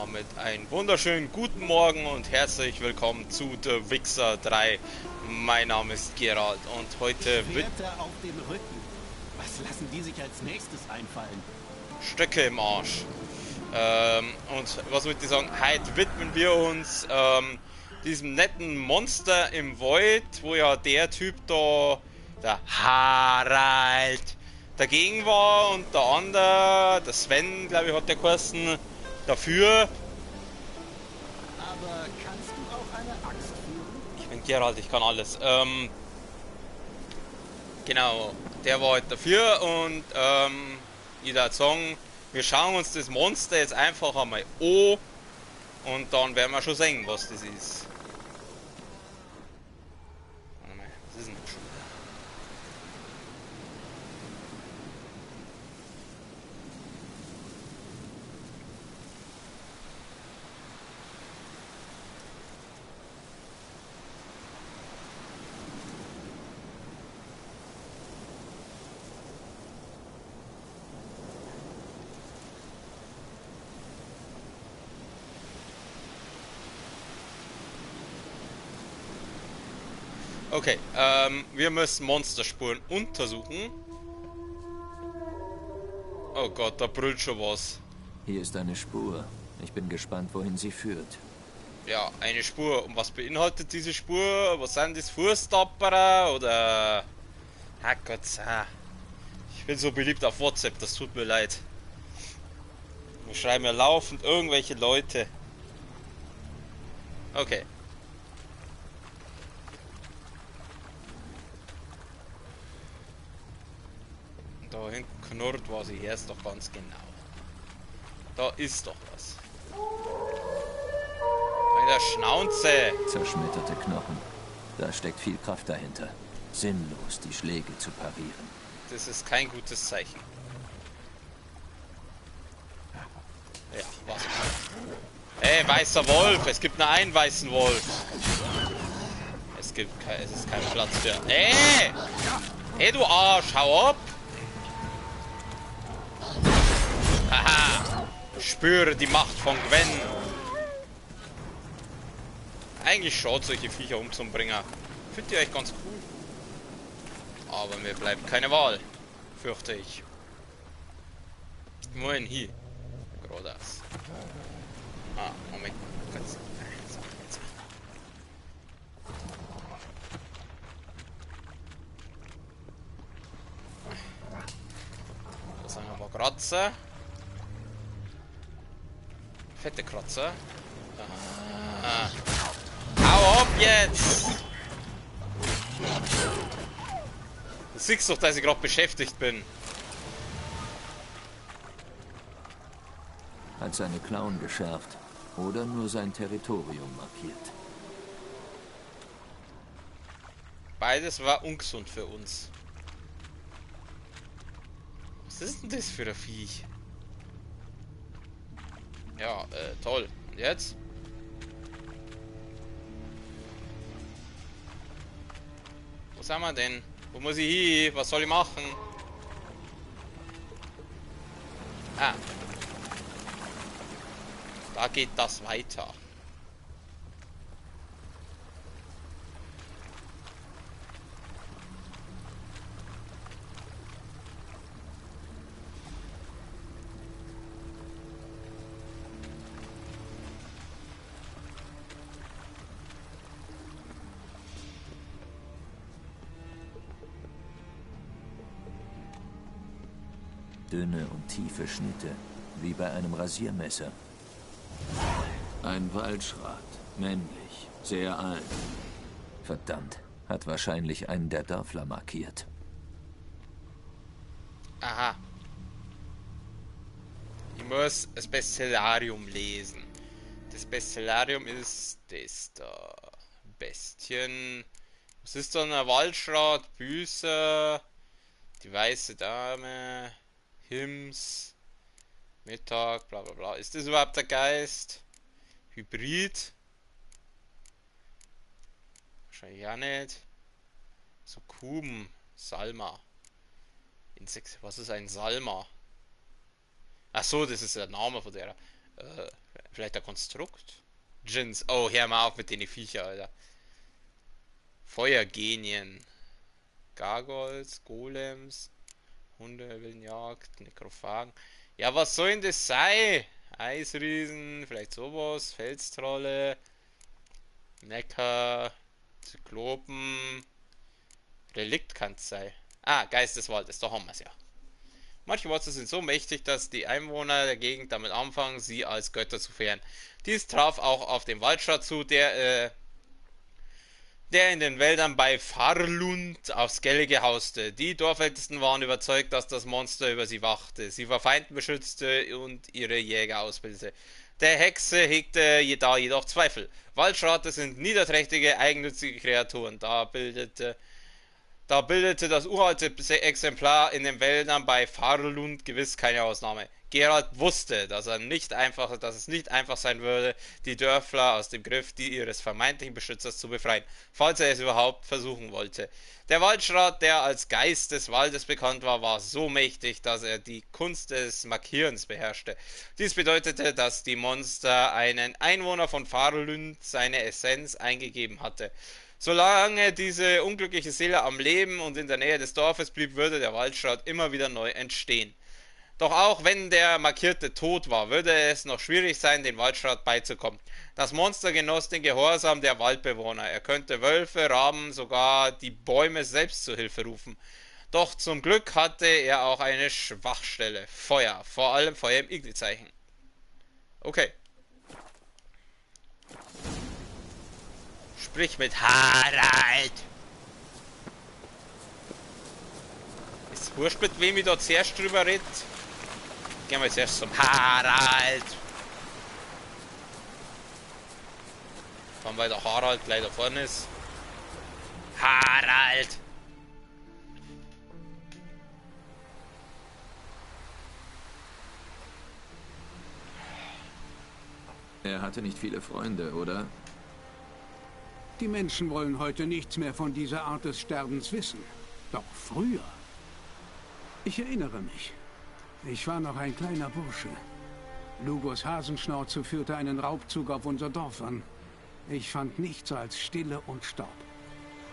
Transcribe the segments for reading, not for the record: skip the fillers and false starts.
damit einen wunderschönen guten Morgen und herzlich willkommen zu The Wixxer 3. Mein Name ist Gerald und heute Schwerter auf den Rücken. Was lassen die sich als nächstes einfallen? Stöcke im Arsch. Und was würde ich sagen, heute widmen wir uns diesem netten Monster im Wald, wo ja der Typ da, der Harald, dagegen war und der andere, der Sven, glaube ich, hat der geheißen, dafür. Aber kannst du auch eine Axt führen? Ich bin Gerald, ich kann alles. Genau, der war halt dafür und ich würde sagen, wir schauen uns das Monster jetzt einfach einmal an und dann werden wir schon sehen, was das ist. Warte mal, was ist denn das schon wieder? Okay, wir müssen Monsterspuren untersuchen. Oh Gott, da brüllt schon was. Hier ist eine Spur. Ich bin gespannt, wohin sie führt. Ja, eine Spur. Und was beinhaltet diese Spur? Was sind das? Fußstapper oder... Herrgott, ich bin so beliebt auf WhatsApp, das tut mir leid. Wir schreiben ja laufend irgendwelche Leute. Okay. Da hinten knurrt was, ich hör's doch ganz genau. Da ist doch was. Da in der Schnauze. Zerschmetterte Knochen. Da steckt viel Kraft dahinter. Sinnlos, die Schläge zu parieren. Das ist kein gutes Zeichen. Ja, was? Hey, weißer Wolf! Es gibt nur einen weißen Wolf. Es ist kein Platz für... Hey, du Arsch, hau ab! Haha! Spüre die Macht von Gwen. Eigentlich schaut solche Viecher umzubringen. Findet ihr euch ganz cool. Aber mir bleibt keine Wahl. Fürchte ich. Wohin hier? Geradeaus. Ah, Moment. Kurz. So, jetzt. Da sind ein paar Kratzer. Fette Kratzer. Ah. Hau ab jetzt! Du siehst doch, dass ich gerade beschäftigt bin. Hat seine Klauen geschärft oder nur sein Territorium markiert. Beides war ungesund für uns. Was ist denn das für ein Viech? Ja, toll. Und jetzt? Wo sind wir denn? Wo muss ich hin? Was soll ich machen? Ah. Da geht das weiter. Dünne und tiefe Schnitte, wie bei einem Rasiermesser. Ein Waldschrat, männlich, sehr alt. Verdammt, hat wahrscheinlich einen der Dörfler markiert. Aha. Ich muss das Bestiarium lesen. Das Bestiarium ist das da. Bestien. Was ist da? Ein Waldschrat, Büßer, die weiße Dame, Hims, Mittag, bla bla bla. Ist das überhaupt der Geist? Hybrid? Wahrscheinlich auch nicht. So Kuben, Salma. Insekt, was ist ein Salma? Ach so, das ist der Name von der. Vielleicht der Konstrukt? Djinns. Oh, hör mal auf mit den Viecher, Alter. Feuergenien. Gargoyles, Golems, Hunde, Willenjagd, Nekrophagen. Ja, was soll denn das sein? Eisriesen, vielleicht sowas, Felstrolle, Neckar, Zyklopen, Relikt kann's sein. Ah, Geist des Waldes, da haben wir's ja. Manche Monster sind so mächtig, dass die Einwohner der Gegend damit anfangen, sie als Götter zu verehren. Dies traf auch auf den Waldschrat zu, der in den Wäldern bei Farlund auf Skellige hauste. Die Dorfältesten waren überzeugt, dass das Monster über sie wachte, sie vor Feinden beschützte und ihre Jäger ausbildete. Der Hexe hegte da jedoch Zweifel. Waldschrate sind niederträchtige, eigennützige Kreaturen. Da bildete das uralte Exemplar in den Wäldern bei Farlund gewiss keine Ausnahme. Gerald wusste, dass es nicht einfach sein würde, die Dörfler aus dem Griff ihres vermeintlichen Beschützers zu befreien, falls er es überhaupt versuchen wollte. Der Waldschrat, der als Geist des Waldes bekannt war, war so mächtig, dass er die Kunst des Markierens beherrschte. Dies bedeutete, dass die Monster einen Einwohner von Farlund seine Essenz eingegeben hatte. Solange diese unglückliche Seele am Leben und in der Nähe des Dorfes blieb, würde der Waldschrat immer wieder neu entstehen. Doch auch wenn der Markierte tot war, würde es noch schwierig sein, den Waldschrat beizukommen. Das Monster genoss den Gehorsam der Waldbewohner. Er könnte Wölfe, Raben, sogar die Bäume selbst zu Hilfe rufen. Doch zum Glück hatte er auch eine Schwachstelle. Feuer. Vor allem Feuer im Igni-Zeichen. Okay. Sprich mit Harald. Ist wurscht, mit wem ich da zuerst drüber rede. Gehen wir jetzt erst zum Harald. Vor allem, weil der Harald gleich da vorne ist. Harald! Er hatte nicht viele Freunde, oder? Die Menschen wollen heute nichts mehr von dieser Art des Sterbens wissen. Doch früher. Ich erinnere mich. Ich war noch ein kleiner Bursche. Lugos Hasenschnauze führte einen Raubzug auf unser Dorf an. Ich fand nichts als Stille und Staub.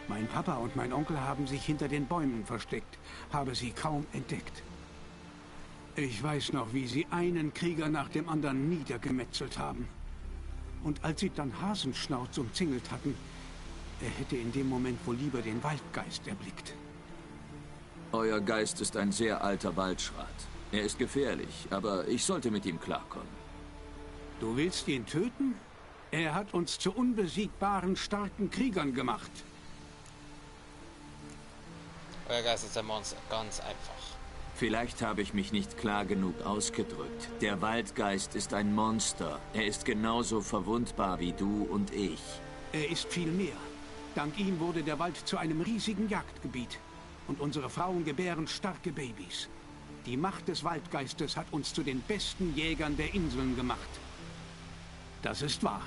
Mein Papa und mein Onkel haben sich hinter den Bäumen versteckt, habe sie kaum entdeckt. Ich weiß noch, wie sie einen Krieger nach dem anderen niedergemetzelt haben. Und als sie dann Hasenschnauz umzingelt hatten, er hätte in dem Moment wohl lieber den Waldgeist erblickt. Euer Geist ist ein sehr alter Waldschrat. Er ist gefährlich, aber ich sollte mit ihm klarkommen. Du willst ihn töten? Er hat uns zu unbesiegbaren, starken Kriegern gemacht. Euer Geist ist ein Monster. Ganz einfach. Vielleicht habe ich mich nicht klar genug ausgedrückt. Der Waldgeist ist ein Monster. Er ist genauso verwundbar wie du und ich. Er ist viel mehr. Dank ihm wurde der Wald zu einem riesigen Jagdgebiet. Und unsere Frauen gebären starke Babys. Die Macht des Waldgeistes hat uns zu den besten Jägern der Inseln gemacht. Das ist wahr.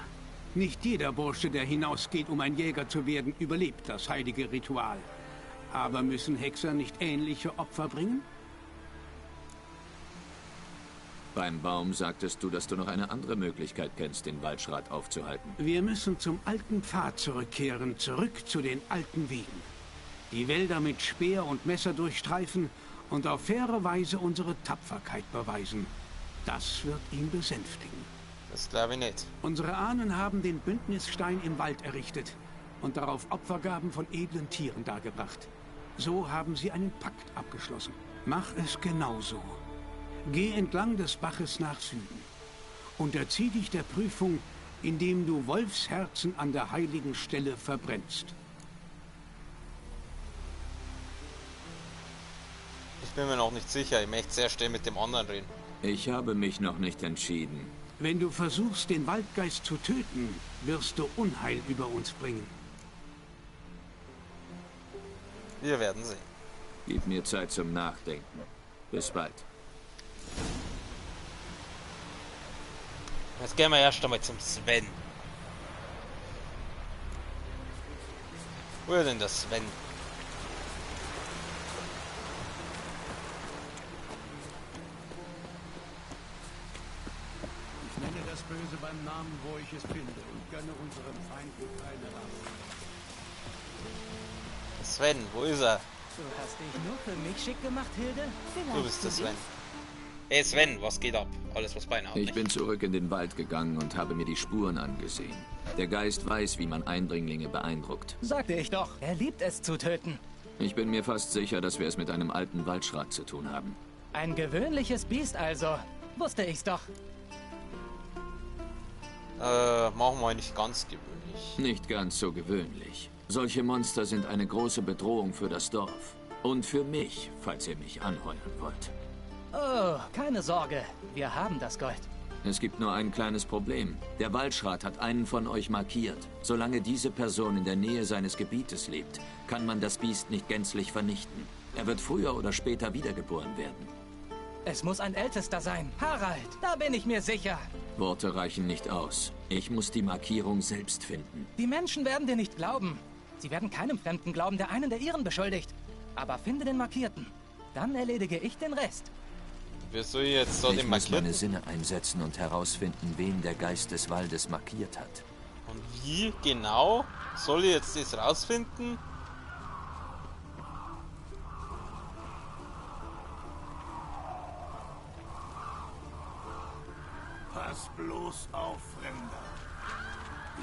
Nicht jeder Bursche, der hinausgeht, um ein Jäger zu werden, überlebt das heilige Ritual. Aber müssen Hexer nicht ähnliche Opfer bringen? Beim Baum sagtest du, dass du noch eine andere Möglichkeit kennst, den Waldschrat aufzuhalten. Wir müssen zum alten Pfad zurückkehren, zurück zu den alten Wegen. Die Wälder mit Speer und Messer durchstreifen und auf faire Weise unsere Tapferkeit beweisen. Das wird ihn besänftigen. Das glaube ich nicht. Unsere Ahnen haben den Bündnisstein im Wald errichtet und darauf Opfergaben von edlen Tieren dargebracht. So haben sie einen Pakt abgeschlossen. Mach es genauso. Geh entlang des Baches nach Süden. Unterzieh dich der Prüfung, indem du Wolfsherzen an der heiligen Stelle verbrennst. Ich bin mir noch nicht sicher. Ich möchte sehr schnell mit dem anderen reden. Ich habe mich noch nicht entschieden. Wenn du versuchst, den Waldgeist zu töten, wirst du Unheil über uns bringen. Wir werden sehen. Gib mir Zeit zum Nachdenken. Bis bald. Jetzt gehen wir erst einmal zum Sven. Wo ist denn der Sven? Ich nenne Böse beim Namen, wo ich es finde, und gönne unseren Feinden keine Rache. Sven, wo ist er? Du hast dich nur für mich schick gemacht, Hilde? Du bist der Sven. Hey Sven, was geht ab? Alles was Beine hat. Ich bin zurück in den Wald gegangen und habe mir die Spuren angesehen. Der Geist weiß, wie man Eindringlinge beeindruckt. Sagte ich doch. Er liebt es zu töten. Ich bin mir fast sicher, dass wir es mit einem alten Waldschrat zu tun haben. Ein gewöhnliches Biest also. Wusste ich's doch. Machen wir nicht ganz gewöhnlich. Nicht ganz so gewöhnlich. Solche Monster sind eine große Bedrohung für das Dorf. Und für mich, falls ihr mich anheuern wollt. Oh, keine Sorge. Wir haben das Gold. Es gibt nur ein kleines Problem. Der Waldschrat hat einen von euch markiert. Solange diese Person in der Nähe seines Gebietes lebt, kann man das Biest nicht gänzlich vernichten. Er wird früher oder später wiedergeboren werden. Es muss ein Ältester sein. Harald, da bin ich mir sicher. Worte reichen nicht aus. Ich muss die Markierung selbst finden. Die Menschen werden dir nicht glauben. Sie werden keinem Fremden glauben, der einen der ihren beschuldigt. Aber finde den Markierten. Dann erledige ich den Rest. Wie soll ich jetzt so Ich den muss meine markieren? Sinne einsetzen und herausfinden, wen der Geist des Waldes markiert hat. Und wie genau soll ich jetzt das rausfinden? Pass bloß auf, Fremder.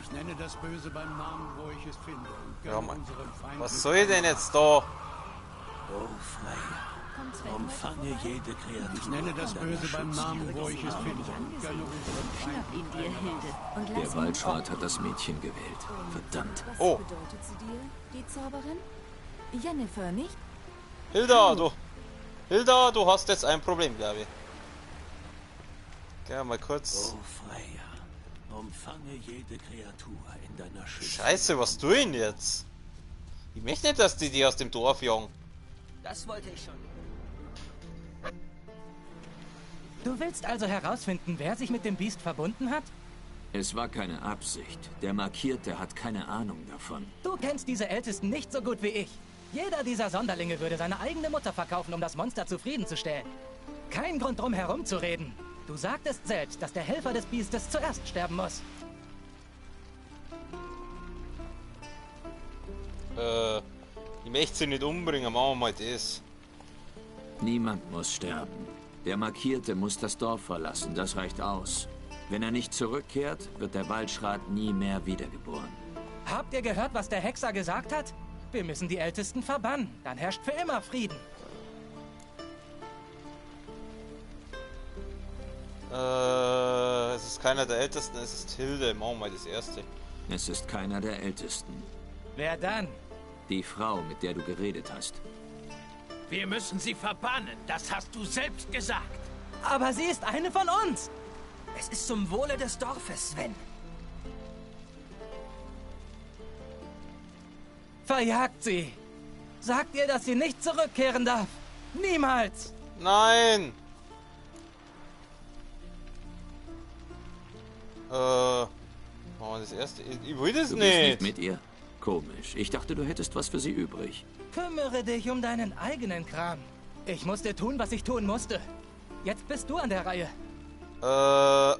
Ich nenne das Böse beim Namen, wo ich es finde, und Ja, gönne Mann. unseren Feinden Was soll ich denn jetzt da? Oh, Freier, umfange jede Kreatur. Ich nenne das in deiner Böse beim Namen, wo ich es Schutzlinie. finde, und gönne unseren Schnapp Feinden ihn dir, Hilde, und lass Der ihn Waldschrat hat das Mädchen gewählt. Verdammt. Was Oh. bedeutet sie dir, die Zauberin? Jennifer, nicht? Hilda, du hast jetzt ein Problem, glaube ich. Geh mal kurz. Oh, Freier, umfange jede Kreatur in deiner Schutzlinie. Scheiße, was tue ich denn jetzt? Ich möchte nicht, dass die aus dem Dorf jagen. Das wollte ich schon. Du willst also herausfinden, wer sich mit dem Biest verbunden hat? Es war keine Absicht. Der Markierte hat keine Ahnung davon. Du kennst diese Ältesten nicht so gut wie ich. Jeder dieser Sonderlinge würde seine eigene Mutter verkaufen, um das Monster zufriedenzustellen. Kein Grund drum herumzureden. Du sagtest selbst, dass der Helfer des Biestes zuerst sterben muss. Ich möchte sie nicht umbringen, machen wir mal das. Niemand muss sterben. Der Markierte muss das Dorf verlassen, das reicht aus. Wenn er nicht zurückkehrt, wird der Waldschrat nie mehr wiedergeboren. Habt ihr gehört, was der Hexer gesagt hat? Wir müssen die Ältesten verbannen. Dann herrscht für immer Frieden. Es ist keiner der Ältesten, es ist Hilde. Machen wir mal das erste. Es ist keiner der Ältesten. Wer dann? Die Frau, mit der du geredet hast. Wir müssen sie verbannen, das hast du selbst gesagt. Aber sie ist eine von uns. Es ist zum Wohle des Dorfes, Sven. Verjagt sie. Sagt ihr, dass sie nicht zurückkehren darf. Niemals. Nein! Machen wir das erste. Ich will das Du bist nicht nicht. mit ihr? Komisch. Ich dachte, du hättest was für sie übrig. Kümmere dich um deinen eigenen Kram. Ich musste tun, was ich tun musste. Jetzt bist du an der Reihe.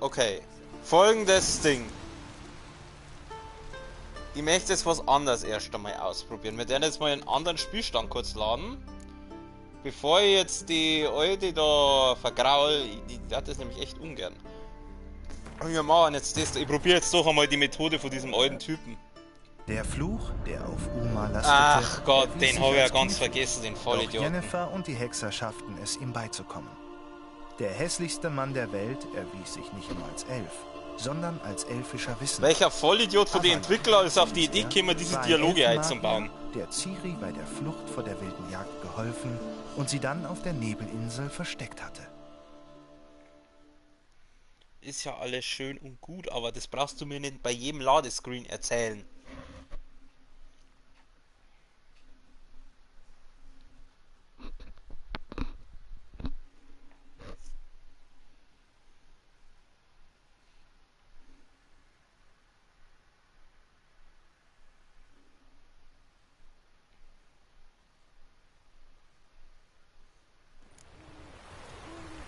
Okay. Folgendes Ding. Ich möchte jetzt was anderes erst einmal ausprobieren. Wir werden jetzt mal einen anderen Spielstand kurz laden. Bevor ich jetzt die alte da vergraul. Ich hatte das nämlich echt ungern. Und wir machen jetzt das. Ich probiere jetzt doch einmal die Methode von diesem alten Typen. Der Fluch, der auf Uma lastete, Ach Gott, erwies den sich habe ich ja als ganz tief, vergessen, den doch Vollidioten. Jennifer und die Hexer schafften es, ihm beizukommen. Der hässlichste Mann der Welt erwies sich nicht nur als Elf, sondern als elfischer Wissenschaftler. Welcher Vollidiot von den Entwicklern ist auf die Idee gekommen, diese war ein Dialoge Elfenmagier, einzubauen? Der Ciri bei der Flucht vor der wilden Jagd geholfen und sie dann auf der Nebelinsel versteckt hatte. Ist ja alles schön und gut, aber das brauchst du mir nicht bei jedem Ladescreen erzählen.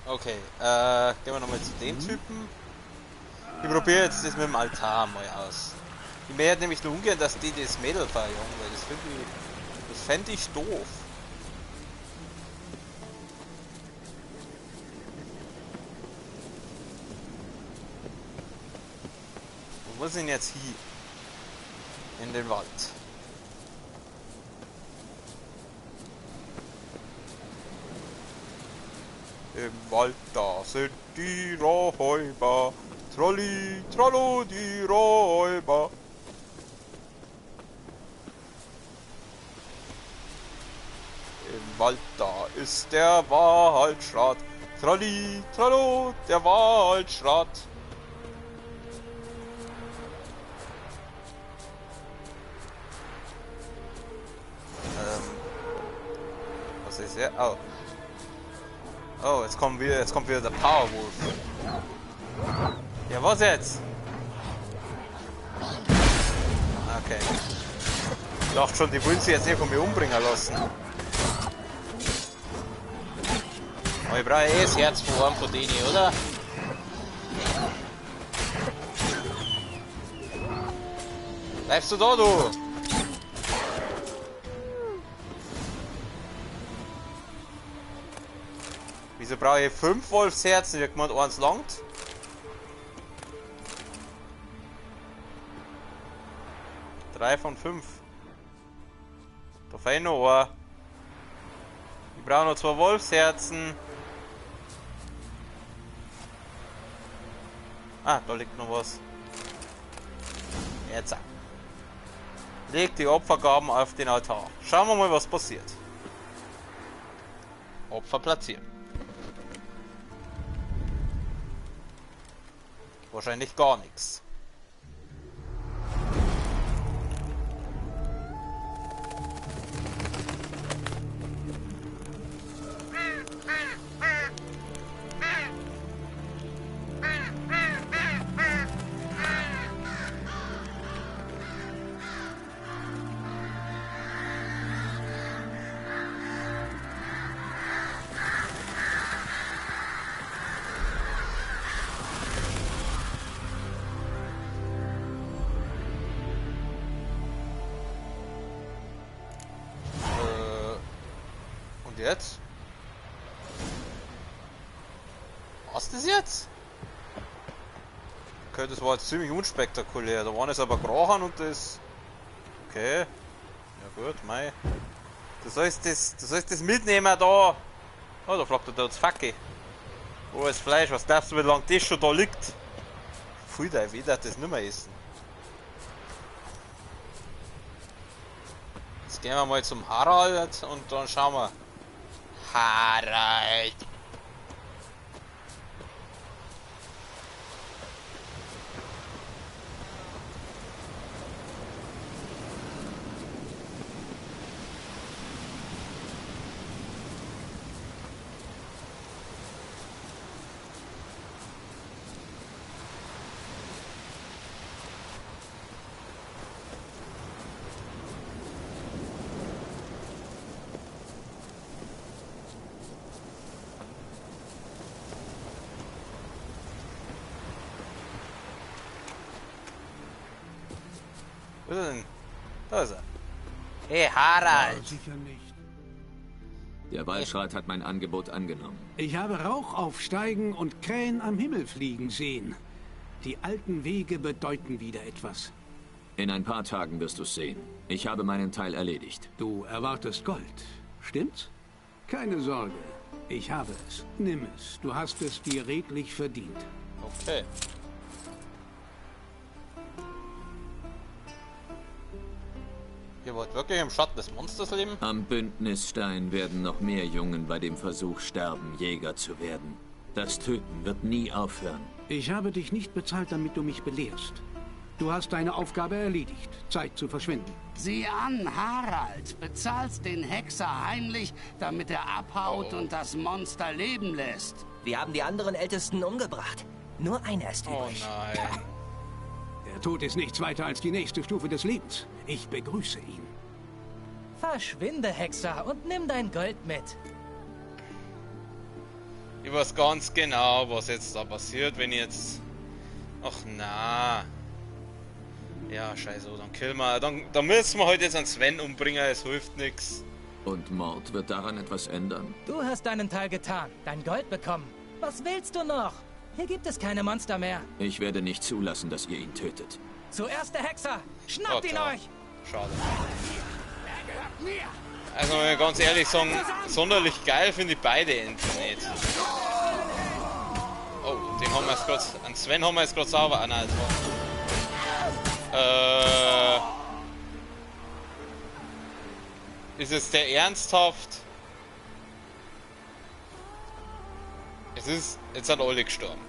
Okay, gehen wir nochmal zu dem Typen. Ich probiere jetzt das mit dem Altar mal aus. Ich möchte nämlich nur ungern, dass die das Mädel verjungen, weil das fände ich doof. Wo muss ich denn jetzt hier? In den Wald. Im Wald, da sind die Räuber. Trolli, trollo, die Räuber. Im Wald, da ist der Waldschrat. Trolli, trollo, der Waldschrat. Was ist er? Oh. Oh, jetzt kommt wieder der Powerwolf. Ja, was jetzt? Okay. Ich dachte schon, die wollen sie jetzt von mir umbringen lassen. Aber ich brauche das Herz von einem von denen, oder? Bleibst du da, du? Wieso brauche ich 5 Wolfsherzen? Wie gemeint, eins langt? Drei von 5. Da fehlt noch ein. Ich brauche noch 2 Wolfsherzen. Ah, da liegt noch was. Jetzt. Leg die Opfergaben auf den Altar. Schauen wir mal, was passiert. Opfer platzieren. Wahrscheinlich gar nichts. Jetzt? Was ist das jetzt? Okay, das war jetzt ziemlich unspektakulär. Da waren es aber Krachen und das... Okay. Ja gut, mei. Du sollst das mitnehmen da. Oh, da fragt er da das Facke. Oh, das Fleisch, was glaubst du, wie lange das schon da liegt? Pfui, da wieder das nicht mehr essen. Jetzt gehen wir mal zum Harald und dann schauen wir. Harald. Wo ist er denn? Da ist er. Hey, Harald! Sicher nicht. Der Waldschrat hat mein Angebot angenommen. Ich habe Rauch aufsteigen und Krähen am Himmel fliegen sehen. Die alten Wege bedeuten wieder etwas. In ein paar Tagen wirst du es sehen. Ich habe meinen Teil erledigt. Du erwartest Gold, stimmt's? Keine Sorge, ich habe es. Nimm es, du hast es dir redlich verdient. Okay. Ihr wollt wirklich im Schatten des Monsters leben? Am Bündnisstein werden noch mehr Jungen bei dem Versuch sterben, Jäger zu werden. Das Töten wird nie aufhören. Ich habe dich nicht bezahlt, damit du mich belehrst. Du hast deine Aufgabe erledigt. Zeit zu verschwinden. Sieh an, Harald. Bezahlst den Hexer heimlich, damit er abhaut und das Monster leben lässt. Wir haben die anderen Ältesten umgebracht. Nur einer ist übrig. Oh nein. Der Tod ist nichts weiter als die nächste Stufe des Lebens. Ich begrüße ihn. Verschwinde, Hexer, und nimm dein Gold mit. Ich weiß ganz genau, was jetzt da passiert, wenn ich jetzt Ach na. Ja, scheiße, dann killen wir. Dann müssen wir heute jetzt einen Sven umbringen, es hilft nichts. Und Mord wird daran etwas ändern? Du hast deinen Teil getan, dein Gold bekommen. Was willst du noch? Hier gibt es keine Monster mehr. Ich werde nicht zulassen, dass ihr ihn tötet. Zuerst der Hexer! Schnappt ihn euch! Schade. Also, wenn wir ganz ehrlich sagen, sonderlich geil finde ich beide Enten nicht. Oh, den haben wir jetzt gerade. An Sven haben wir jetzt gerade sauber. Ah, nein, das war. Ist es der ernsthaft? Jetzt sind alle gestorben.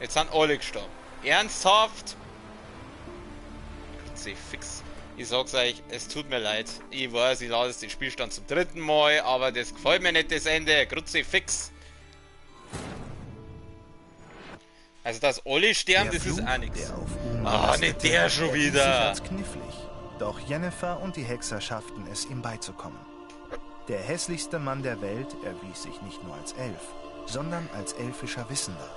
Jetzt sind alle gestorben. Ernsthaft? Fix. Ich sag's euch, es tut mir leid. Ich weiß, ich lade jetzt den Spielstand zum 3. Mal, aber das gefällt mir nicht, das Ende. Fix. Also, dass alle sterben, das ist auch nichts. Ah, nicht der schon wieder. Als knifflig. Doch Yennefer und die Hexer schafften es, ihm beizukommen. Der hässlichste Mann der Welt erwies sich nicht nur als Elf, sondern als elfischer Wissender.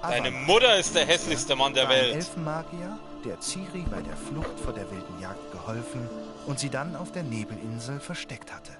Deine Mutter ist der hässlichste Mann der Welt. Ein Elfenmagier, der Ciri bei der Flucht vor der wilden Jagd geholfen und sie dann auf der Nebelinsel versteckt hatte.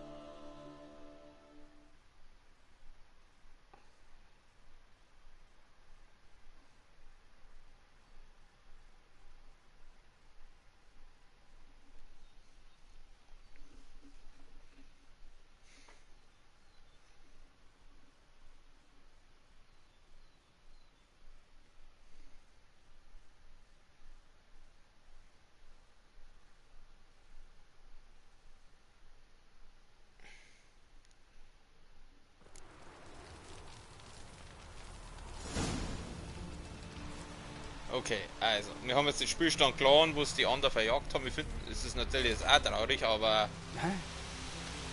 Okay, also, wir haben jetzt den Spielstand klar, wo es die anderen verjagt haben. Ich finde, es ist natürlich jetzt auch traurig, aber...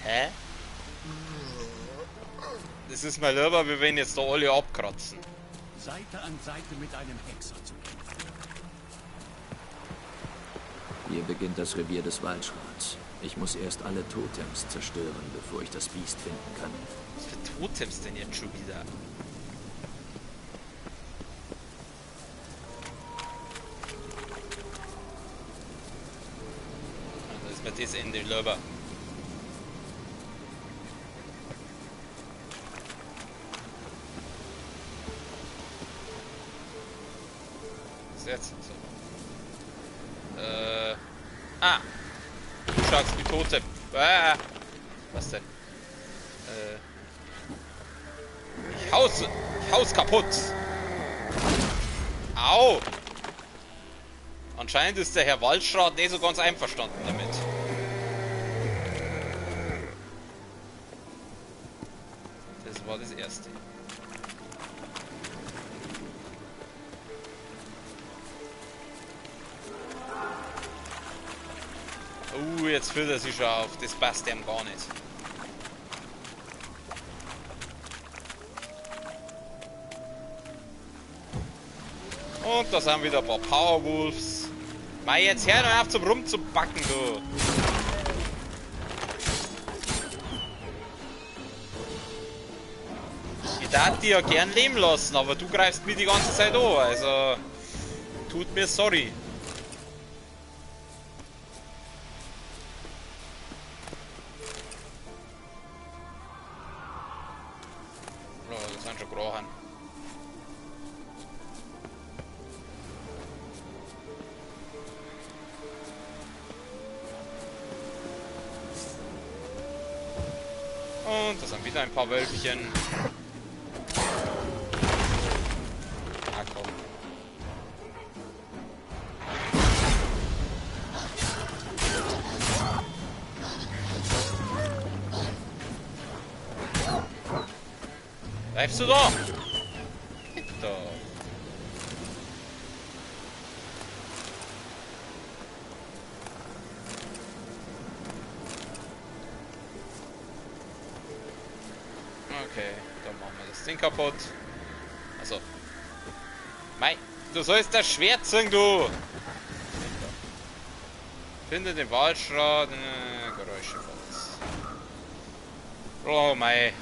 Hä? Das ist mir lieber, wie wenn jetzt da alle abkratzen. Seite an Seite mit einem Hexer zu kämpfen. Hier beginnt das Revier des Waldschrats. Ich muss erst alle Totems zerstören, bevor ich das Biest finden kann. Was für Totems denn jetzt schon wieder? Das ist Ende lieber. Was ist jetzt so? Du schaust die Tote. Was denn? Ich haus kaputt. Au! Anscheinend ist der Herr Waldschrat nicht so ganz einverstanden damit. Das war das Erste. Jetzt fühlt er sich schon auf. Das passt ihm gar nicht. Und da sind wieder ein paar Powerwolves. Mei, jetzt hör doch auf zum rumzubacken, du. Ich darf die ja gern leben lassen, aber du greifst mich die ganze Zeit an, also tut mir sorry. Oh, das sind schon Grachen. Und da sind wieder ein paar Wölfchen. Ah, komm. Bleibst du da? Geht doch. Okay, dann machen wir das Ding kaputt. Also. Mei, du sollst das Schwert ziehen, du! Finde den Waldschrat. Geräusche von. Oh mei,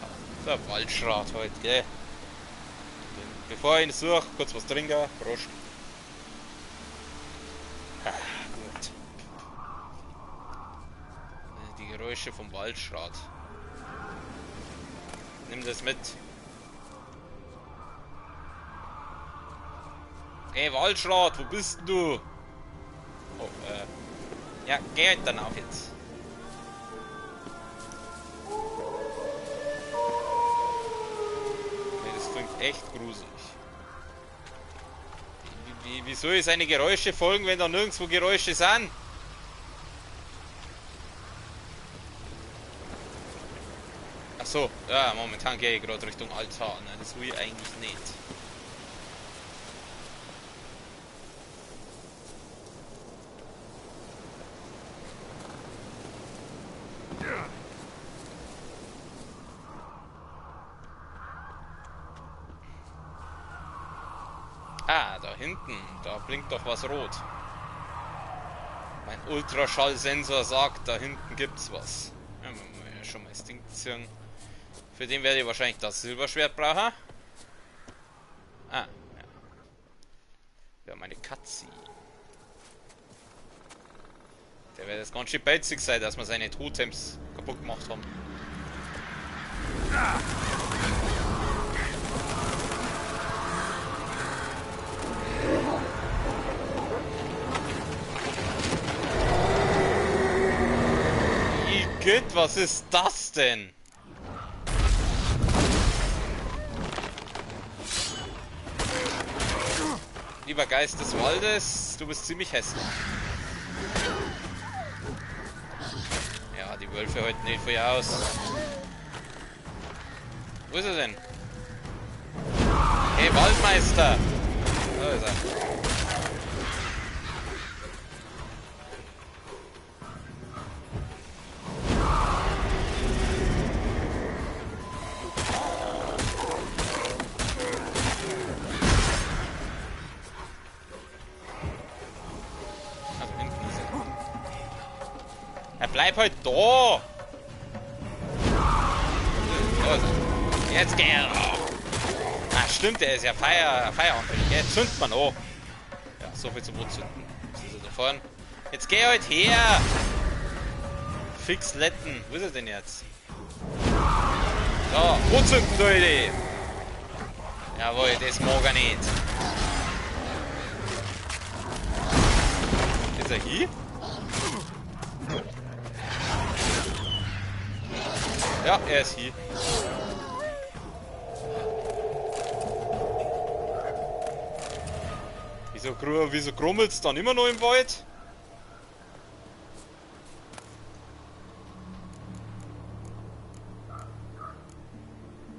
der Waldschrat heute, gell? Bevor ich ihn suche, kurz was trinken. Prost. Geräusche vom Waldschrat. Nimm das mit. Hey Waldschrat, wo bist du? Oh, ja, geh halt dann auf jetzt. Nee, das klingt echt gruselig. Wie soll ich seine Geräusche folgen, wenn da nirgendwo Geräusche sind? Ach so, ja, momentan gehe ich gerade Richtung Altar. Ne, das will ich eigentlich nicht. Ah, da hinten, da blinkt doch was rot. Mein Ultraschallsensor sagt, da hinten gibt's was. Ja, schon mal das Ding ziehen. Für den werde ich wahrscheinlich das Silberschwert brauchen. Ah, ja. Ja, meine Katze. Der wird jetzt ganz schön beizig sein, dass wir seine Totems kaputt gemacht haben. Ah. Igitt, was ist das denn? Lieber Geist des Waldes, du bist ziemlich hässlich. Ja, die Wölfe halten nicht viel aus. Wo ist er denn? Hey, Waldmeister! Da ist er. Bleib halt da! Jetzt geh! Ah, stimmt, der ist ja feieranfällig. Jetzt zündet man an. Ja, so viel zum Anzünden. Was ist er da vorne? Jetzt geh halt her! Fix letten. Wo ist er denn jetzt? So, anzünden, Leute! Jawohl, das mag er nicht. Ist er hier? Ja, er ist hier. Wieso grummelt's dann immer noch im Wald?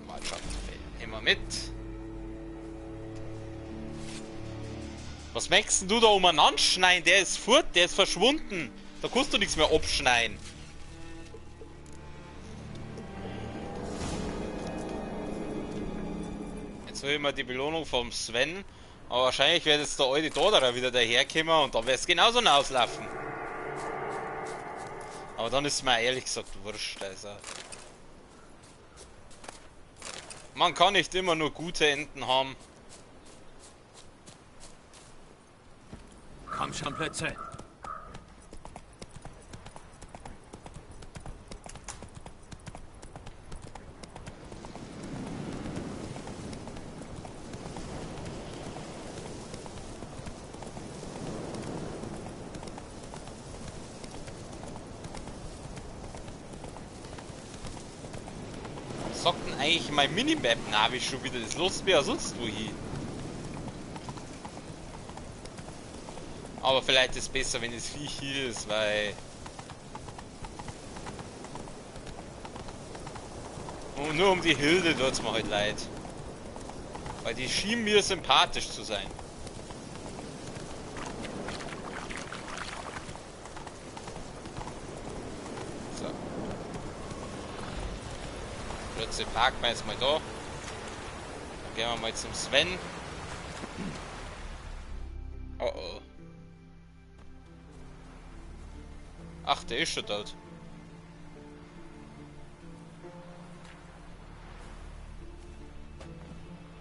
Mal schauen, immer mit. Was möchtest du da umeinander schneiden? Der ist fort, der ist verschwunden. Da kannst du nichts mehr abschneiden. Jetzt will ich mal die Belohnung vom Sven. Aber wahrscheinlich wird jetzt der alte Doderer wieder daherkommen und dann wird es genauso auslaufen. Aber dann ist mir ehrlich gesagt wurscht. Also. Man kann nicht immer nur gute Enden haben. Komm schon, Plätze. Sagt denn eigentlich mein Minimap-Navi schon wieder? Das lässt mir ja sonst wo hin. Aber vielleicht ist es besser, wenn das Viech hier ist, weil... Und nur um die Hilde tut es mir halt leid. Weil die schien mir sympathisch zu sein. So. Plötzlich parken wir jetzt mal da. Dann gehen wir mal zum Sven. Oh oh. Ach, der ist schon tot.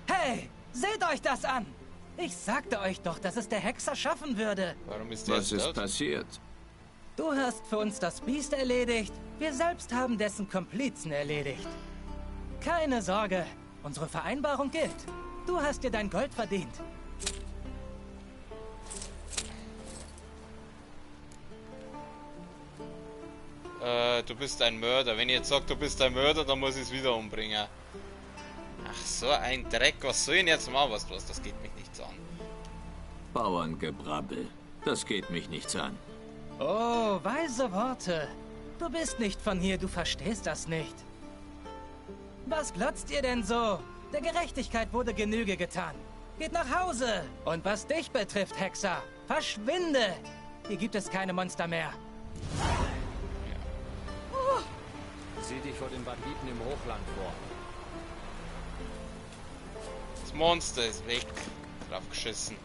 Hey, seht euch das an! Ich sagte euch doch, dass es der Hexer schaffen würde. Warum ist der Was ist tot? passiert? Du hast für uns das Biest erledigt, wir selbst haben dessen Komplizen erledigt. Keine Sorge, unsere Vereinbarung gilt. Du hast dir dein Gold verdient. Du bist ein Mörder. Wenn ich jetzt sage, du bist ein Mörder, dann muss ich es wieder umbringen. Ach, so ein Dreck. Was soll ich denn jetzt machen, was du hast? Das geht mich nichts an. Bauerngebrabbel. Das geht mich nichts an. Oh, weise Worte. Du bist nicht von hier, du verstehst das nicht. Was glotzt ihr denn so? Der Gerechtigkeit wurde Genüge getan. Geht nach Hause. Und was dich betrifft, Hexer, verschwinde. Hier gibt es keine Monster mehr. Sieh dich vor den Banditen im Hochland vor. Das Monster ist weg. Drauf geschissen.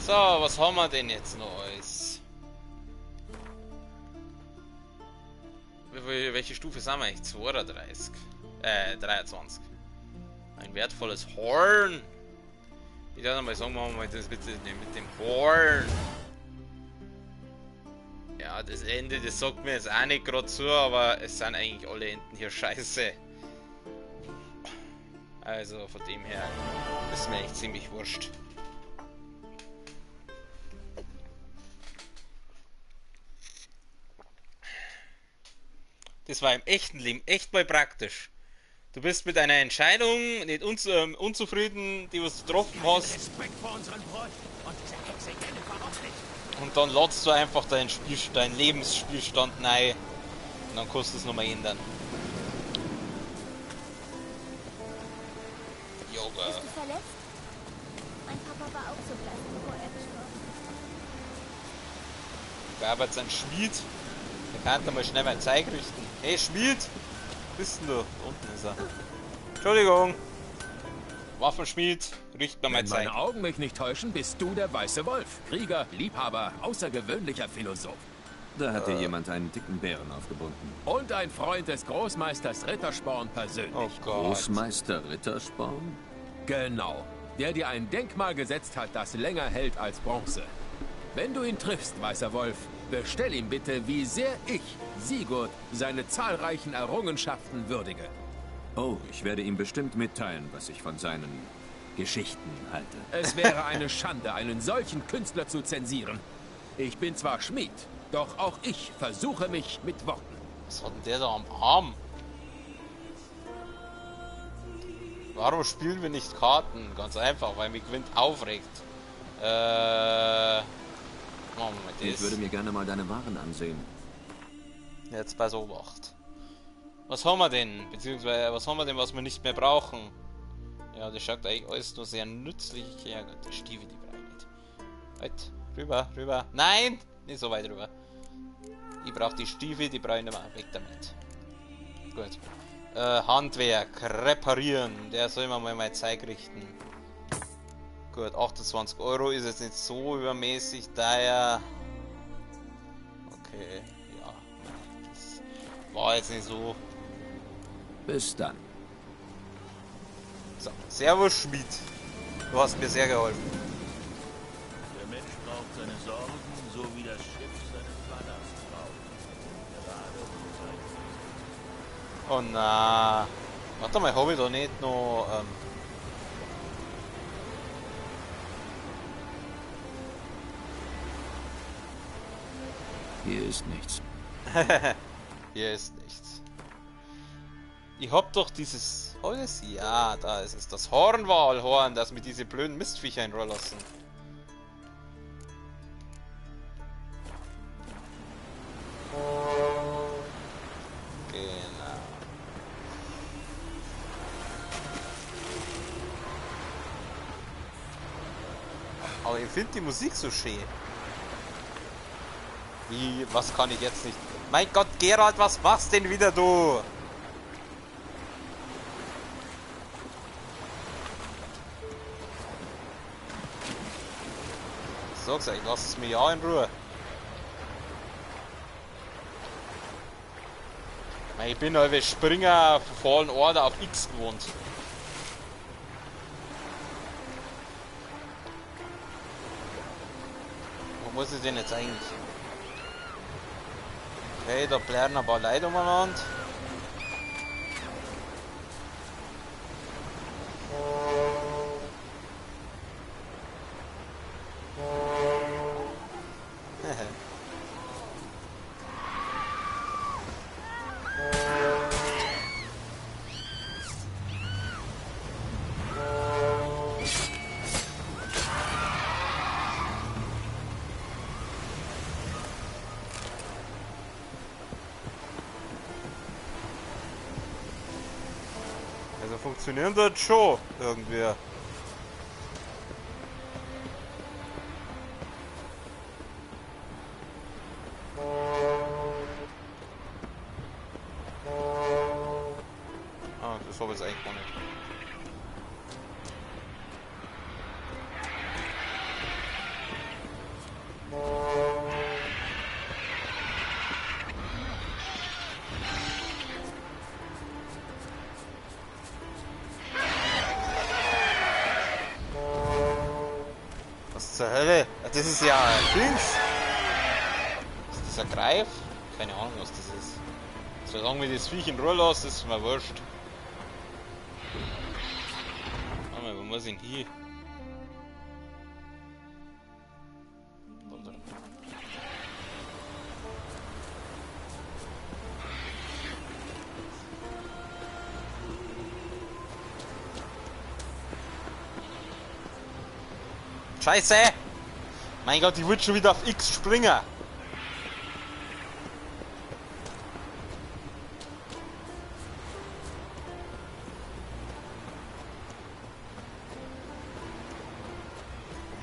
So, was haben wir denn jetzt noch alles? Welche Stufe sind wir eigentlich? 32. 23. Ein wertvolles Horn. Ich darf mal sagen, machen wir mal das bitte mit dem Horn. Ja, das Ende, das sagt mir jetzt auch nicht gerade zu, aber es sind eigentlich alle Enden hier scheiße. Also von dem her ist mir echt ziemlich wurscht. Das war im echten Leben echt mal praktisch. Du bist mit einer Entscheidung nicht unzufrieden, die was du getroffen hast. Respekt vor unseren Bräuchen und dieser Hexe Jennifer auch nicht. Und dann lädst du einfach deinen Lebensspielstand rein. Und dann kannst du es nochmal ändern. Yoga. Bist du verletzt? Mein Papa war auch so blass, bevor er gestorben ist. Bearbeitet sein Schmied. Der kann da mal schnell mein Zeug richten. Hey Schmied! Wo bist denn du? Da unten ist er. Entschuldigung. Waffenschmied, richt mir mein Wenn Zeug. meine Augen mich nicht täuschen, bist du der Weiße Wolf. Krieger, Liebhaber, außergewöhnlicher Philosoph. Da hat dir jemand einen dicken Bären aufgebunden. Und ein Freund des Großmeisters Rittersporn persönlich. Oh Gott. Großmeister Rittersporn? Genau. Der dir ein Denkmal gesetzt hat, das länger hält als Bronze. Wenn du ihn triffst, Weißer Wolf, bestell ihm bitte, wie sehr ich, Sigurd, seine zahlreichen Errungenschaften würdige. Oh, ich werde ihm bestimmt mitteilen, was ich von seinen Geschichten halte. Es wäre eine Schande, einen solchen Künstler zu zensieren. Ich bin zwar Schmied, doch auch ich versuche mich mit Worten. Was hat denn der da am Arm? Warum spielen wir nicht Karten? Ganz einfach, weil mich Wind aufregt. Machen wir mal das. Ich würde mir gerne mal deine Waren ansehen. Jetzt bei Obacht. Was haben wir denn? Beziehungsweise, was haben wir denn, was wir nicht mehr brauchen? Ja, das schaut eigentlich alles nur sehr nützlich. Ja gut, die Stiefel, die brauche ich nicht. Weit, rüber, rüber. Nein! Nicht so weit rüber. Ich brauche die Stiefel, die brauche ich nicht mehr. Weg damit. Gut. Handwerk, reparieren. Der soll mir mal mein Zeug richten. Gut, 28 Euro ist jetzt nicht so übermäßig, daher... Okay, ja. Das war jetzt nicht so... Bis dann. So, Servus Schmied. Du hast mir sehr geholfen. Der Mensch braucht seine Sorgen, so wie das Schiff seinen Ballast braucht. Oh na. Warte mal, habe ich da nicht noch... Hier ist nichts. Hier ist nichts. Ich hab doch dieses Holz. Ja, da ist es. Das Hornwalhorn, das mit diese blöden Mistviecher hinterlassen. Genau. Aber ich finde die Musik so schön. Wie, was kann ich jetzt nicht? Mein Gott, Gerald, was machst denn wieder du? Ich sag's euch, lasst es mir ja in Ruhe. Ich bin halt Springer von Fallen Order auf X gewohnt. Wo muss ich denn jetzt eigentlich? Okay, da bleiben ein paar Leute umeinander. Also funktionieren dort schon irgendwie. Ah, das habe ich jetzt eigentlich gar nicht. Was zur Hölle? Das ist ja ein Dings. Ist das ein Greif? Keine Ahnung, was das ist. Solange wir das Viech in Ruhe lassen, ist mir wurscht. Warte mal, wo muss ich denn hier? Scheiße! Mein Gott, ich würde schon wieder auf X springen.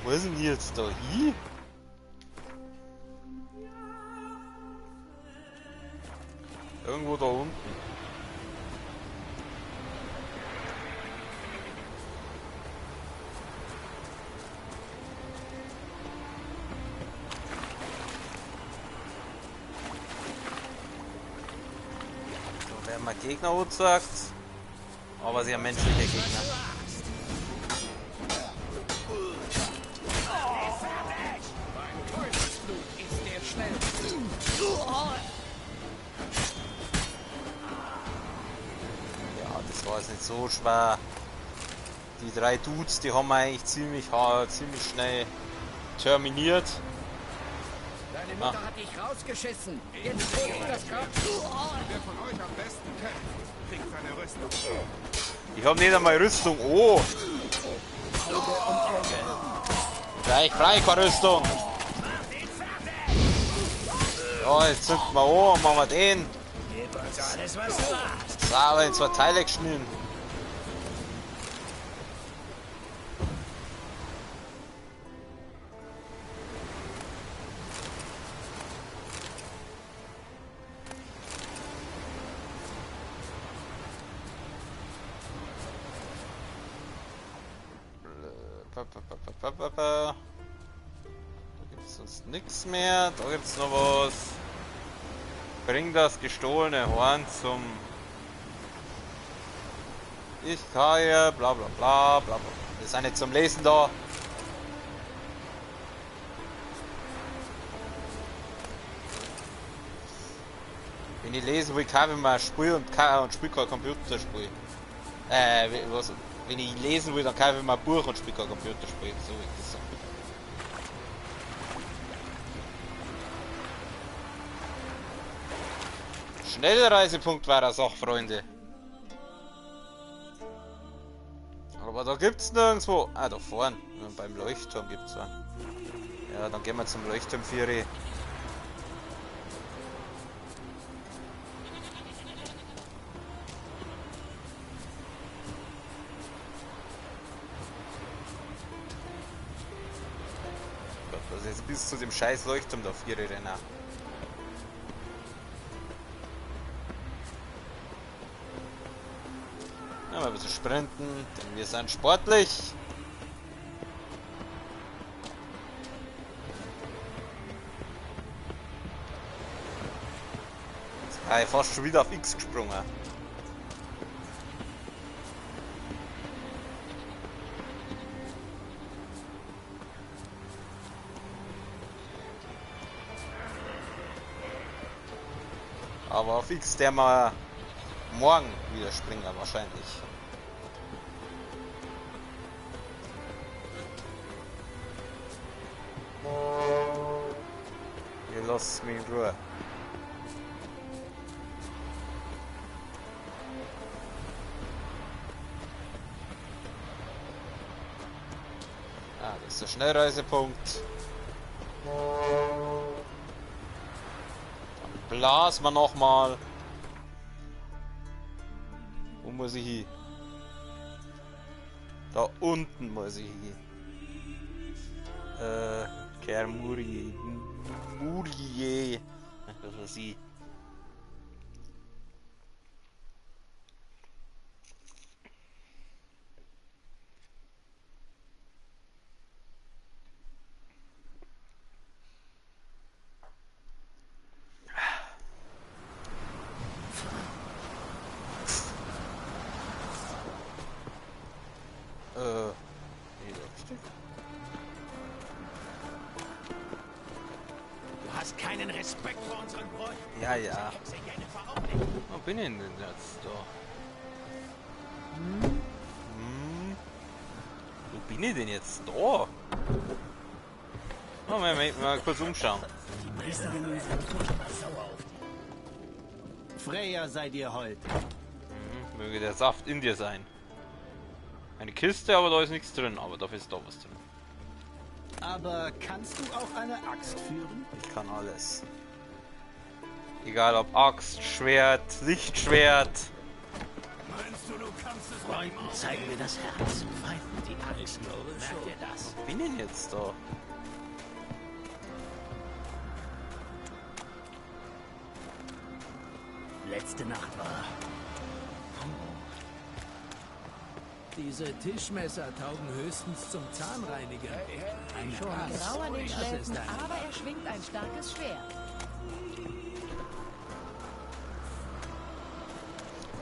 Wo ist denn die jetzt da hin? Irgendwo da unten. So werden wir Gegner angezeigt. Aber sie haben menschliche Gegner. Ja, das war jetzt nicht so schwer. Die drei Dudes, die haben wir eigentlich ziemlich schnell terminiert. Deine Mutter hat dich rausgeschissen. Jetzt kriegst du das Grab. Wer von euch am besten kämpft, kriegt seine Rüstung. Ich hab nicht einmal Rüstung. Oh! Gleich frei, keine Rüstung. Ja, jetzt zünden wir an und machen wir den. Sauber in zwei Teile geschnitten. Da gibt's sonst nichts mehr. Da gibt's noch was. Bring das gestohlene Horn zum Ichtheier, bla bla bla bla bla. Wir sind nicht zum Lesen da. Wenn ich lesen will, kann ich mal spielen und spiele kein Computerspiel. Was? Wenn ich lesen will, dann kann ich mal ein Buch und spiele kein Computerspiel. So wie das sagen. Schnellreisepunkt war das auch, Freunde. Aber da gibt's nirgendwo. Ah, da vorne. Beim Leuchtturm gibt's einen. Ja, dann gehen wir zum Leuchtturm 4. Also jetzt bis zu dem scheiß Leuchtturm da 4 rennen. Ja, mal ein bisschen sprinten, denn wir sind sportlich. Jetzt bin ich fast schon wieder auf X gesprungen. Aber auf X der mal morgen wieder springen wahrscheinlich. Ihr lasst mich in Ruhe. Ah, das ist der Schnellreisepunkt. Dann blasen wir nochmal. Wo muss ich hin? Da unten muss ich hin. Kermurie. Murie. Das war sie. Du hast keinen Respekt vor unseren Bräuchen. Ja, ja. Wo bin ich denn jetzt da? Wo bin ich denn jetzt da? Oh, mal kurz umschauen. Die Priesterinnen sind furchtbar sauer auf dich. Freya sei dir hold. Möge der Saft in dir sein. Eine Kiste, aber da ist nichts drin, aber dafür ist da was drin. Aber kannst du auch eine Axt führen? Ich kann alles. Egal ob Axt, Schwert, Lichtschwert. Meinst du, du kannst es Freunden zeigen wir das Herz, Feinden die Axt. Merkt ihr das? Wo bin ich denn jetzt da? Letzte Nacht war... Diese Tischmesser taugen höchstens zum Zahnreiniger. Grau an den Schläfen, aber er schwingt ein starkes Schwert.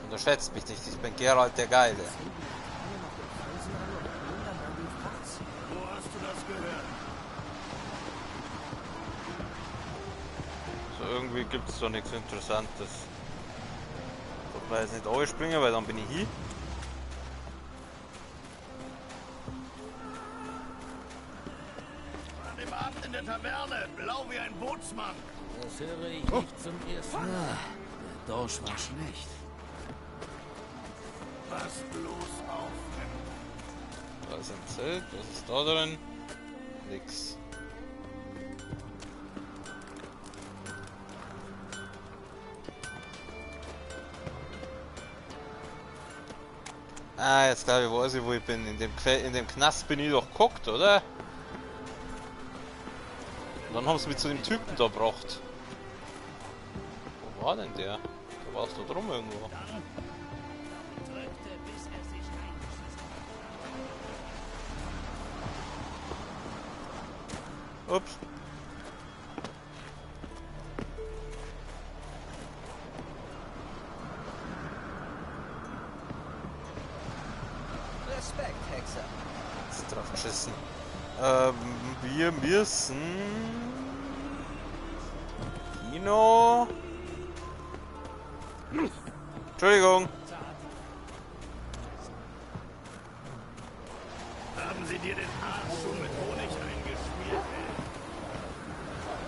Unterschätzt mich nicht, ich bin Geralt der Geile. Wo hast du das gehört? So irgendwie gibt es doch nichts Interessantes. Ich will jetzt nicht aufspringen, weil dann bin ich hier. An dem Abend in der Taverne, blau wie ein Bootsmann. Das höre ich nicht zum ersten Mal. Der Dorsch war schlecht. Pass bloß auf. Da ist ein Zelt, was ist da drin? Nix. Ah, jetzt glaube ich, weiß ich, wo ich bin. In dem Knast bin ich doch geguckt, oder? Und dann haben sie mich zu dem Typen da gebracht. Wo war denn der? Da war es da drum irgendwo. Ups. Respekt, Hexer. Ist drauf geschissen. Wir müssen... Kino... Entschuldigung. Haben sie dir den Arsch schon mit Honig eingeschmiert?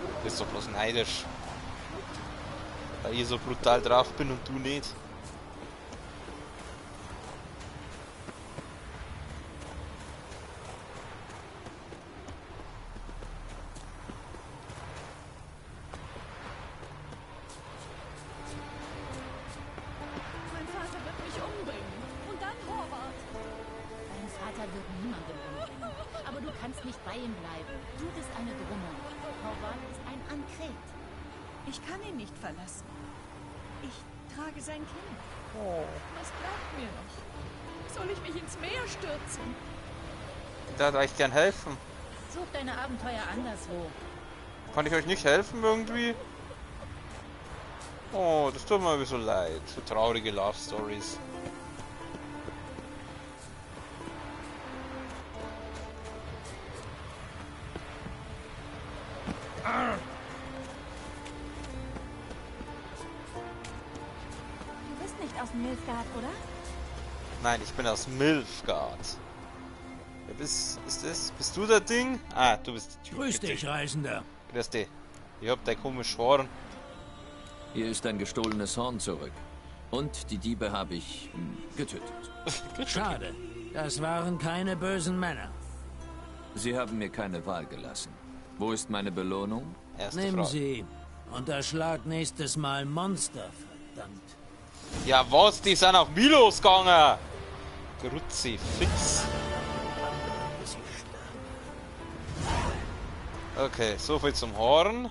Du bist doch bloß neidisch. Weil ich so brutal drauf bin und du nicht. Mein Vater wird mich umbringen. Und dann Horvath. Dein Vater wird niemanden umbringen. Aber du kannst nicht bei ihm bleiben. Du bist eine Brumme. Horvath ist ein Ankret. Ich kann ihn nicht verlassen. Ich trage sein Kind. Oh. Was bleibt mir noch? Soll ich mich ins Meer stürzen? Da würde ich gern helfen. Such deine Abenteuer anderswo. Kann ich euch nicht helfen irgendwie? Oh, das tut mir so leid. So traurige Love Stories. Nilfgaard, oder? Nein, ich bin aus Nilfgaard. Ja, bist du das Ding? Ah, du bist der Typ. Grüß dich, Reisender. Grüß dich. Ich hab dein komisch Schworen. Hier ist ein gestohlenes Horn zurück. Und die Diebe habe ich getötet. Schade. Das waren keine bösen Männer. Sie haben mir keine Wahl gelassen. Wo ist meine Belohnung? Nehmen Sie und erschlag nächstes Mal Monster, verdammt. Ja was, die sind auf Milos gegangen. Grutzi, fix. Okay, so viel zum Horn.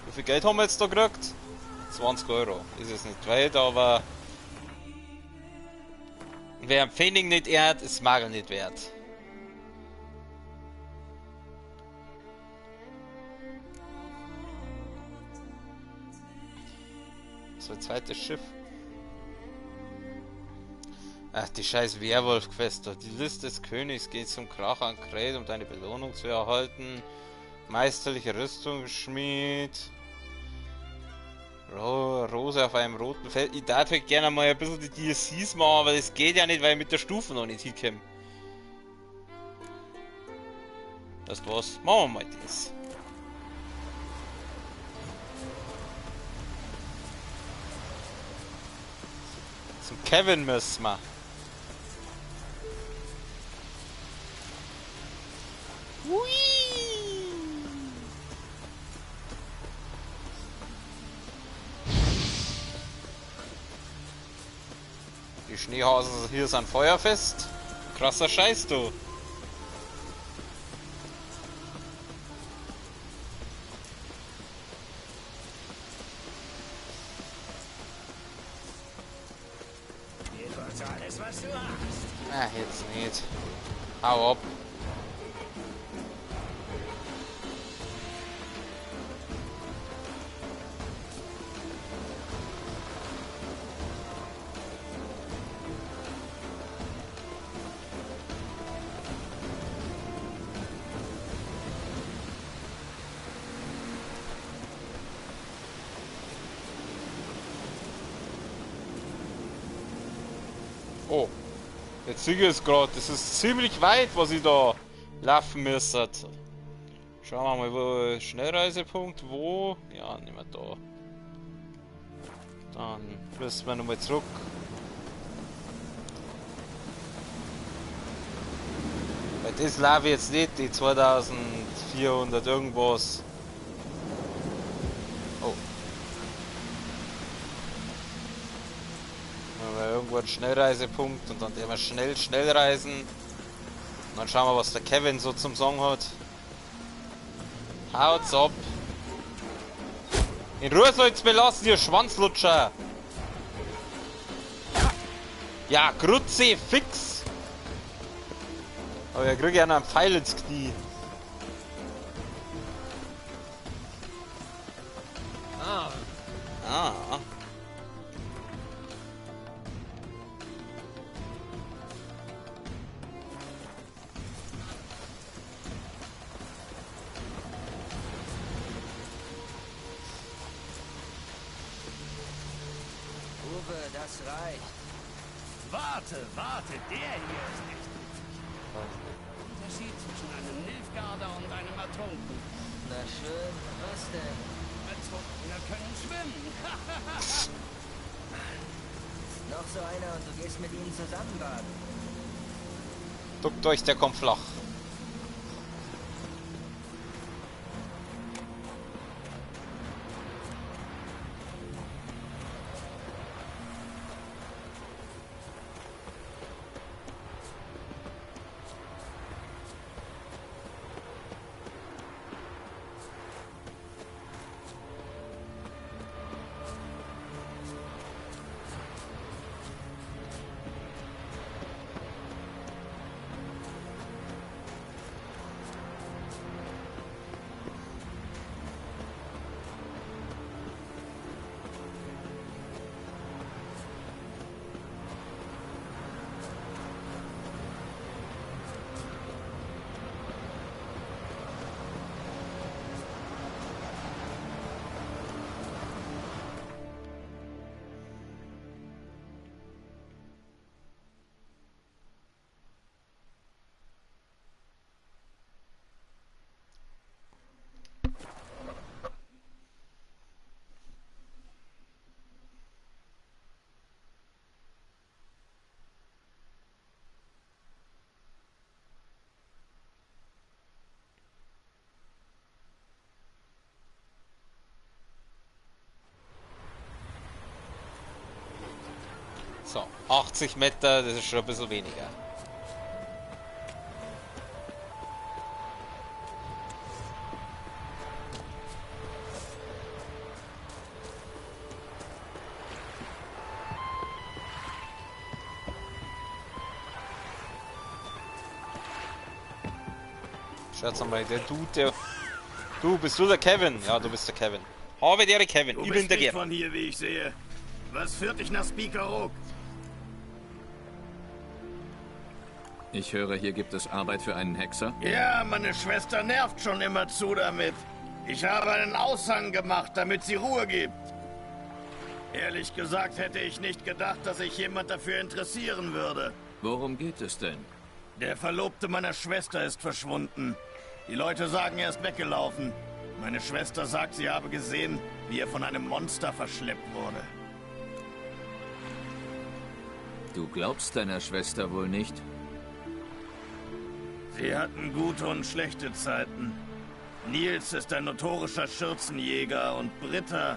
Wie viel Geld haben wir jetzt da gekriegt? 20 Euro. Ist es nicht weit, aber wer einen Pfennig nicht ehrt, ist Magel nicht wert. So ein zweites Schiff. Ach, die scheiß Werwolf-Quest. Die Liste des Königs geht zum Krach an Kret, um deine Belohnung zu erhalten. Meisterliche Rüstungsschmied. Rose auf einem roten Feld. Ich darf halt gerne mal ein bisschen die DLCs machen, aber das geht ja nicht, weil ich mit der Stufe noch nicht hinkomme. Das war's. Machen wir mal das. Zum Kevin müssen wir. Hui! Die Schneehasen hier sind feuerfest. Krasser Scheiß, du. Alles, was du hast. Ah, jetzt nicht. Hau ab. Oh, jetzt sehe ich es gerade. Das ist ziemlich weit, was ich da laufen müsste. Schauen wir mal, wo Schnellreisepunkt, wo? Ja, nicht mehr da. Dann müssen wir nochmal zurück. Weil das laufe ich jetzt nicht, die 2400 irgendwas. Oh. Irgendwo ein Schnellreisepunkt und dann immer schnell reisen. Und dann schauen wir, was der Kevin so zum Song hat. Haut's ab. In Ruhe soll's mir lassen, ihr Schwanzlutscher. Ja, Grutzi, fix. Aber er kriegt ja noch einen Pfeil ins Knie. Ah. Das reicht. Warte, der hier ist nicht. Unterschied zwischen einem Nilfgaarder und einem Ertrunkenen. Na schön, was denn? Ertrunkene können schwimmen. Noch so einer und du gehst mit ihnen zusammen baden. Duckt euch, der kommt flach. So, 80 Meter, das ist schon ein bisschen weniger. Schaut mal, der Dude, der... Du, bist du der Kevin? Ja, du bist der Kevin. Habe der Kevin, Du ich bin bist der nicht Gerd. von hier, wie ich sehe. Was führt dich nach Spiekeroog? Ich höre, hier gibt es Arbeit für einen Hexer. Ja, meine Schwester nervt schon immer zu damit. Ich habe einen Aushang gemacht, damit sie Ruhe gibt. Ehrlich gesagt hätte ich nicht gedacht, dass sich jemand dafür interessieren würde. Worum geht es denn? Der Verlobte meiner Schwester ist verschwunden. Die Leute sagen, er ist weggelaufen. Meine Schwester sagt, sie habe gesehen, wie er von einem Monster verschleppt wurde. Du glaubst deiner Schwester wohl nicht? Sie hatten gute und schlechte Zeiten. Nils ist ein notorischer Schürzenjäger und Britta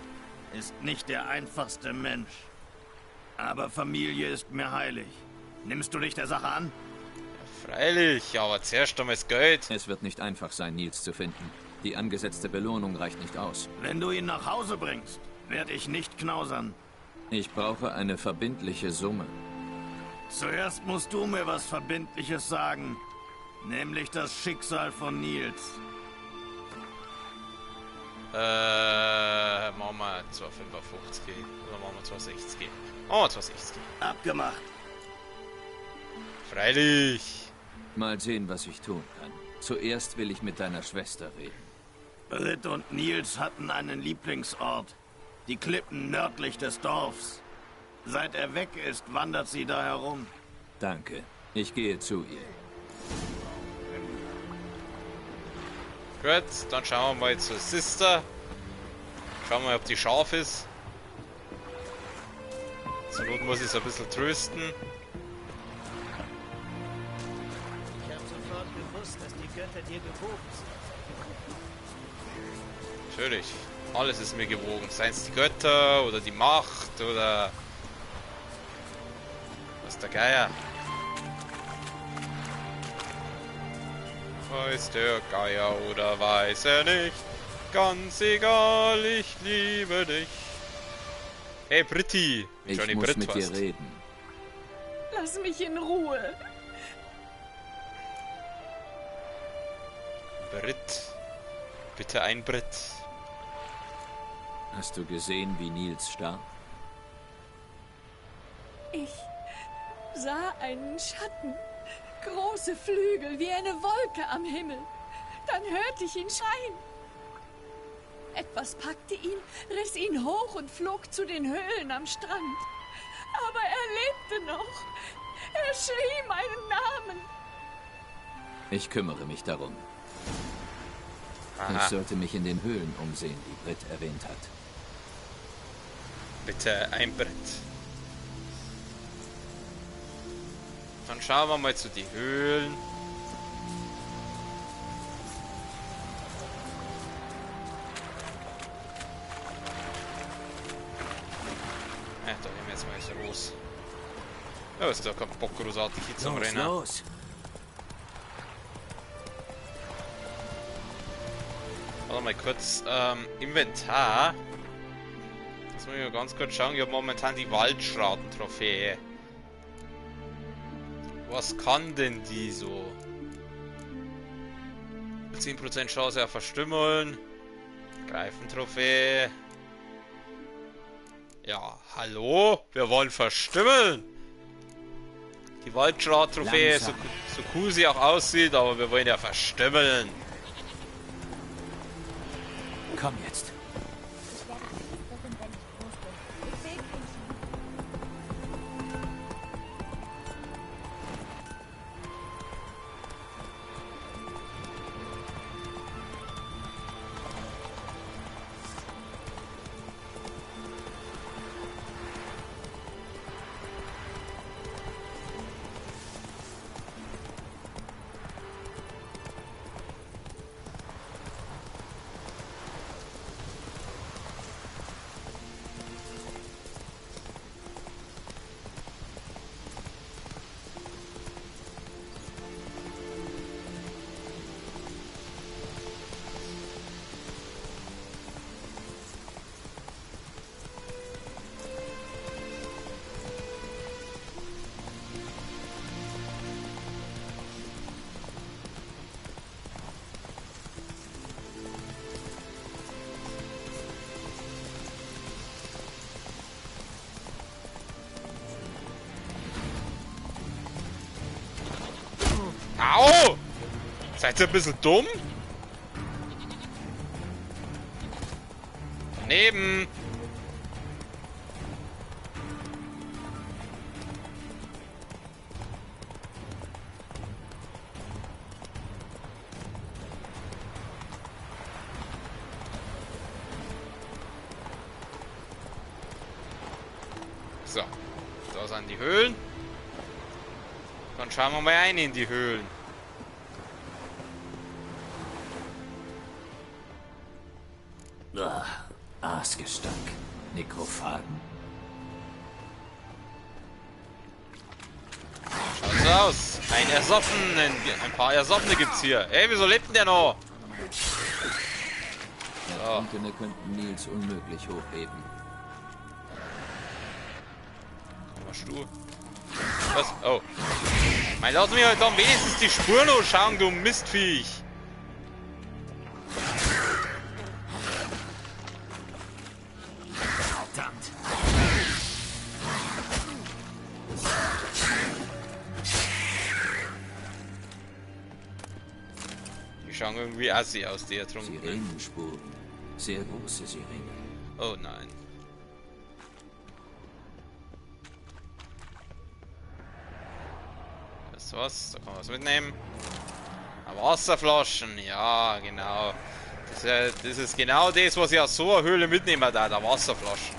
ist nicht der einfachste Mensch. Aber Familie ist mir heilig. Nimmst du dich der Sache an? Freilich, aber zuerst einmal das Geld. Es wird nicht einfach sein, Nils zu finden. Die angesetzte Belohnung reicht nicht aus. Wenn du ihn nach Hause bringst, werde ich nicht knausern. Ich brauche eine verbindliche Summe. Zuerst musst du mir was Verbindliches sagen. Nämlich das Schicksal von Nils. Machen wir 2,55 oder machen wir 2,60? Machen wir 2,60. Abgemacht. Freilich. Mal sehen, was ich tun kann. Zuerst will ich mit deiner Schwester reden. Britt und Nils hatten einen Lieblingsort. Die Klippen nördlich des Dorfs. Seit er weg ist, wandert sie da herum. Danke. Ich gehe zu ihr. Gut, dann schauen wir mal zur Sister. Schauen wir mal, ob die scharf ist. Zur Not muss ich es ein bisschen trösten. Ich habe sofort gewusst, dass die Götter dir gewogen sind. Natürlich. Alles ist mir gewogen. Seien es die Götter oder die Macht oder... was der Geier. Weiß der Geier oder weiß er nicht? Ganz egal, ich liebe dich. Hey Britti! Ich Johnny muss Britt mit fast. dir reden. Lass mich in Ruhe. Britt. Bitte ein Britt. Hast du gesehen, wie Nils starb? Ich sah einen Schatten. Große Flügel wie eine Wolke am Himmel. Dann hörte ich ihn schreien. Etwas packte ihn, riss ihn hoch und flog zu den Höhlen am Strand. Aber er lebte noch. Er schrie meinen Namen. Ich kümmere mich darum. Aha. Ich sollte mich in den Höhlen umsehen, die Britt erwähnt hat. Bitte ein Brett. Dann schauen wir mal zu die Höhlen. Ja, da nehmen wir jetzt mal so los. Ja, ist da kein Bock großartig hier zum Rennen. Los! Warte mal kurz. Inventar. Jetzt muss ich mal ganz kurz schauen. Ich habe momentan die Waldschraten-Trophäe. Was kann denn die so? 10% Chance auf Verstümmeln. Greifentrophäe. Ja, hallo? Wir wollen verstümmeln. Die Waldschrat-Trophäe, so cool sie auch aussieht, aber wir wollen ja verstümmeln. Komm jetzt. Au! Seid ihr ein bisschen dumm? Daneben. So, da sind die Höhlen. Dann schauen wir mal rein in die Höhlen. Aasgestank. Nekrophagen. Schaut so aus. Ein paar Ersoffene gibt's hier. Ey, wieso lebt denn der noch? Ertrunkene könnten Nils unmöglich hochheben. Was du? Was? Oh. Mein, lass mir halt dann wenigstens die Spur noch schauen, du Mistviech. Verdammt. Die schauen irgendwie assi aus, die ertrunken. Sirenenspuren. Sehr große Sirenen. Oh nein. Das was? Da kann man was mitnehmen. Wasserflaschen, ja genau. Das ist genau das, was ich aus so einer Höhle mitnehmen da, der Wasserflaschen.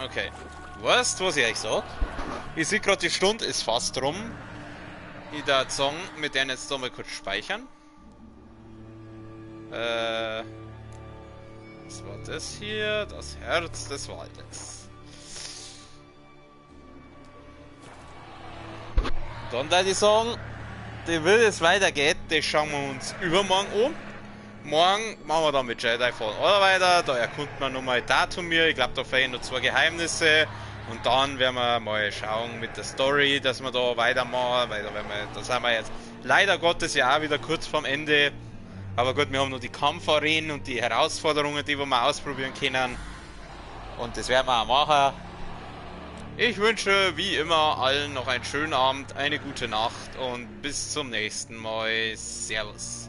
Okay. Weißt du, was ich euch sag? Ich sehe gerade, die Stunde ist fast rum. Ich darf sagen, mit denen jetzt da mal kurz speichern. Was war das hier? Das Herz des Waldes. Dann würde ich sagen, wie es weitergeht, das schauen wir uns übermorgen an. Morgen machen wir dann mit Jedi Fallen Order weiter. Da erkunden wir nochmal Datumir. Ich glaube, da fehlen noch 2 Geheimnisse. Und dann werden wir mal schauen mit der Story, dass wir da weitermachen. Weil da sind wir jetzt leider Gottes ja auch wieder kurz vorm Ende. Aber gut, wir haben noch die Kampfarenen und die Herausforderungen, die wir ausprobieren können. Und das werden wir auch machen. Ich wünsche wie immer allen noch einen schönen Abend, eine gute Nacht und bis zum nächsten Mal. Servus.